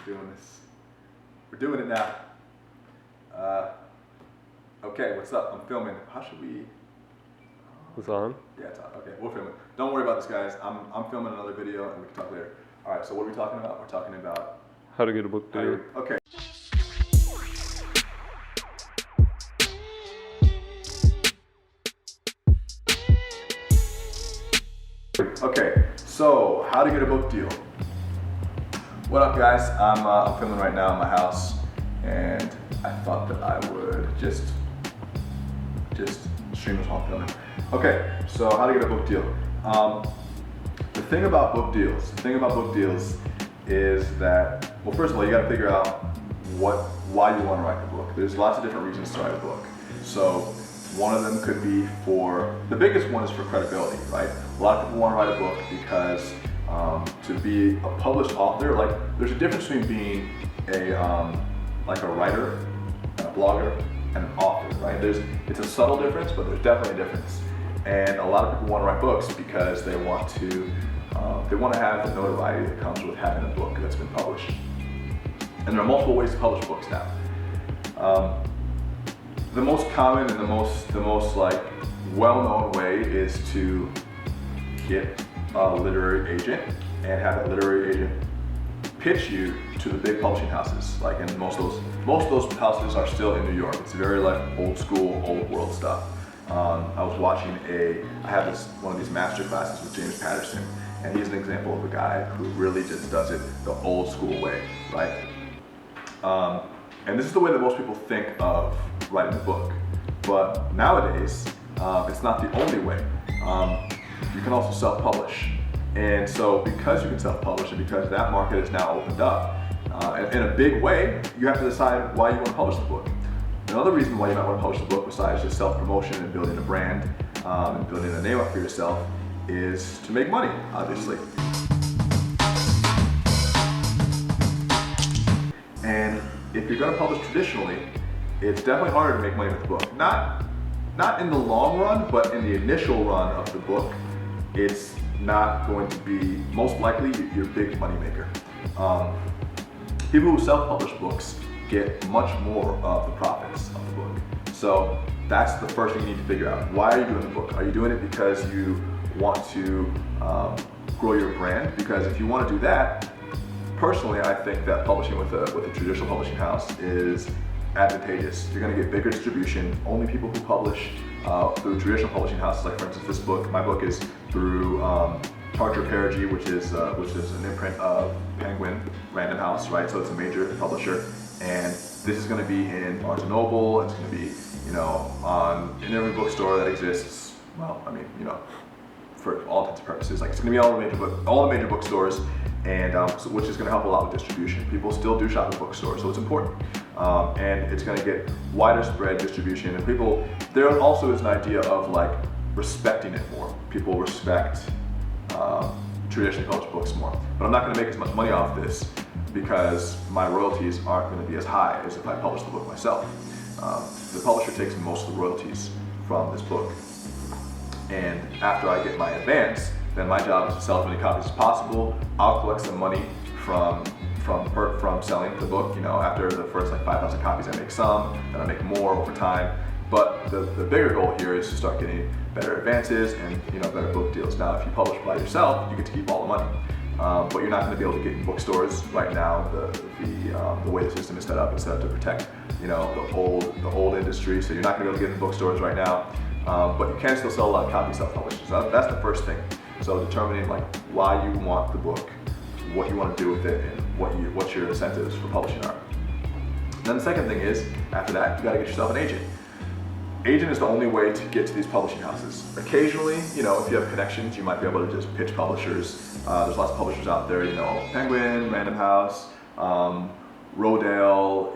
doing this. We're doing it now. Okay, what's up? I'm filming. How should we? It's on? Yeah, it's on. Okay, we're filming. Don't worry about this, guys. I'm filming another video and we can talk later. All right, so what are we talking about? We're talking about How to get a book deal. Okay. Okay, so how to get a book deal. What up, guys? I'm filming right now in my house, and I thought that I would just stream this while I'm filming. Okay, so how to get a book deal. The thing about book deals is that, well, first of all, you got to figure out why you want to write the book. There's lots of different reasons to write a book. So one of them could be the biggest one is for credibility, right? A lot of people want to write a book because to be a published author, like there's a difference between being a writer, and a blogger, and an author, right? It's a subtle difference, but there's definitely a difference. And a lot of people want to write books because they want to have the notoriety that comes with having a book that's been published. And there are multiple ways to publish books now. The most common and the most like well-known way is to get a literary agent and have that literary agent pitch you to the big publishing houses. Like, and most of those houses are still in New York. It's very like old school, old world stuff. I was watching I have one of these master classes with James Patterson, and he's an example of a guy who really just does it the old school way, right? And this is the way that most people think of writing a book. But nowadays, it's not the only way. You can also self-publish. And so because you can self-publish and because that market is now opened up, in a big way, you have to decide why you want to publish the book. Another reason why you might want to publish the book, besides just self-promotion and building a brand and building a name up for yourself, is to make money, obviously. And if you're going to publish traditionally, it's definitely harder to make money with the book. Not in the long run, but in the initial run of the book, it's not going to be, most likely, your big money maker. People who self-publish books get much more of the profits of the book. So that's the first thing you need to figure out. Why are you doing the book? Are you doing it because you want to grow your brand? Because if you want to do that, personally, I think that publishing with a traditional publishing house is advantageous. You're going to get bigger distribution. Only people who publish through traditional publishing houses, like for instance my book is through Tarcher Perigee, which is an imprint of Penguin Random House, right? So it's a major publisher, and this is going to be in Barnes & Noble. It's going to be, in every bookstore that exists. Well, I mean, for all intents and purposes, like it's going to be all the major bookstores, and which is going to help a lot with distribution. People still do shop at bookstores, so it's important. And it's going to get wider spread distribution, and there also is an idea of like respecting it more. People respect traditionally published books more. But I'm not going to make as much money off this because my royalties aren't going to be as high as if I published the book myself. The publisher takes most of the royalties from this book, and after I get my advance, then my job is to sell as many copies as possible. I'll collect some money from selling the book. After the first like 5,000 copies, I make some, then I make more over time. But the bigger goal here is to start getting better advances and better book deals. Now, if you publish by yourself, you get to keep all the money, but you're not going to be able to get in bookstores right now. The way the system is set up to protect the old industry, so you're not going to be able to get in bookstores right now. But you can still sell a lot of copies self-published. So that's the first thing. So determining like why you want the book, what you want to do with it, and what your incentives for publishing are. And then the second thing is, after that, you got to get yourself an agent. Agent is the only way to get to these publishing houses. Occasionally, if you have connections, you might be able to just pitch publishers. There's lots of publishers out there, Penguin, Random House, Rodale,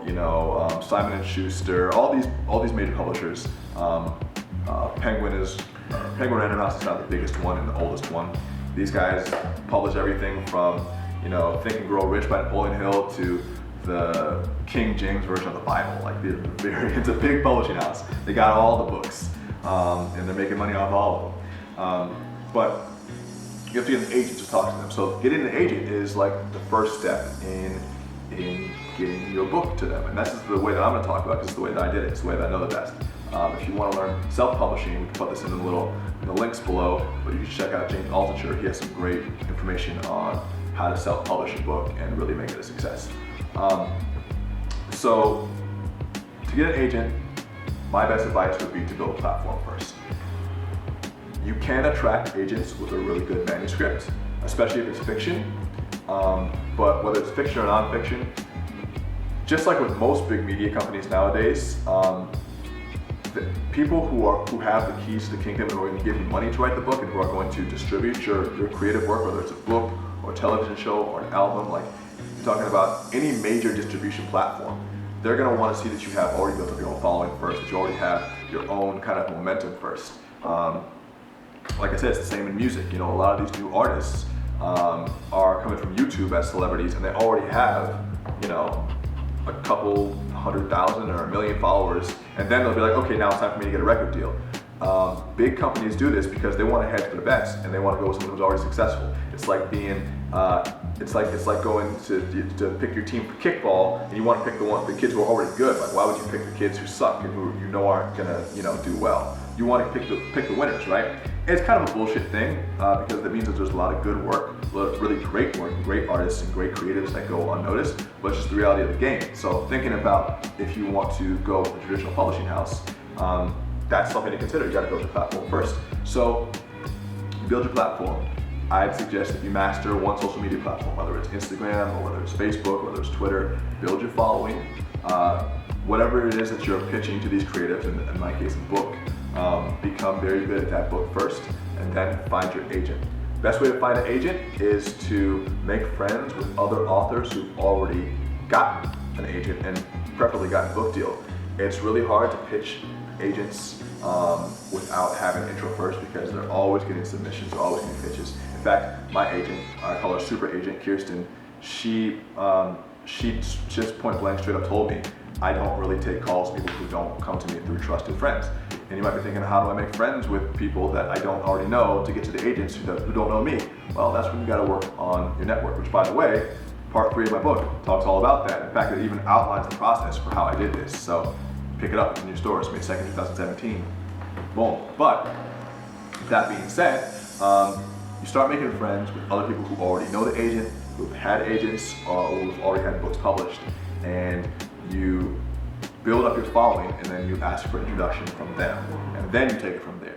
Simon & Schuster, all these major publishers. Penguin Random House is not the biggest one and the oldest one. These guys publish everything from, Think and Grow Rich by Napoleon Hill to the King James Version of the Bible. Like it's a big publishing house. They got all the books, and they're making money off all of them. But you have to get an agent to talk to them. So getting an agent is like the first step in in getting your book to them. And this is the way that I'm going to talk about, because it's the way that I did it. It's the way that I know the best. If you want to learn self-publishing, we can put this in the links below, but you should check out James Altucher. He has some great information on how to self-publish a book and really make it a success. So to get an agent, my best advice would be to build a platform first. You can attract agents with a really good manuscript, especially if it's fiction. But whether it's fiction or nonfiction, just like with most big media companies nowadays, the people who have the keys to the kingdom and who are going to give you money to write the book and who are going to distribute your creative work, whether it's a book or a television show or an album, like you're talking about any major distribution platform, they're going to want to see that you have already built up your own following first, that you already have your own kind of momentum first. Like I said, it's the same in music. You know, a lot of these new artists are coming from YouTube as celebrities, and they already have, you know, a couple 100,000 or 1 million followers, and then they'll be like, okay, now it's time for me to get a record deal. Big companies do this because they want to hedge their bets and they want to go with someone who's already successful. It's like being, it's like going to pick your team for kickball, and you want to pick the kids who are already good. Like, why would you pick the kids who suck and who you know aren't gonna, you know, do well? You want to pick the winners, right? And it's kind of a bullshit thing because that means that there's a lot of good work, really great work, great artists and great creatives that go unnoticed, but it's just the reality of the game. So thinking about if you want to go with a traditional publishing house, that's something to consider. You got to build your platform first. So build your platform. I'd suggest that you master one social media platform, whether it's Instagram or whether it's Facebook or whether it's Twitter. Build your following. Whatever it is that you're pitching to these creatives, in my case, a book, become very good at that book first, and then find your agent. Best way to find an agent is to make friends with other authors who've already gotten an agent and preferably gotten a book deal. It's really hard to pitch agents without having an intro first, because they're always getting submissions, they're always getting pitches. In fact, my agent, I call her super agent, Kirsten, she just point blank straight up told me, I don't really take calls from people who don't come to me through trusted friends. And you might be thinking, how do I make friends with people that I don't already know to get to the agents who don't know me? Well, that's when you gotta work on your network, which, by the way, part 3 of my book talks all about that. In fact, it even outlines the process for how I did this. So pick it up, it's in your stores, May 2nd, 2017. Boom. But that being said, you start making friends with other people who already know the agent, who've had agents, or who've already had books published, and you build up your following, and then you ask for introduction from them, and then you take it from there.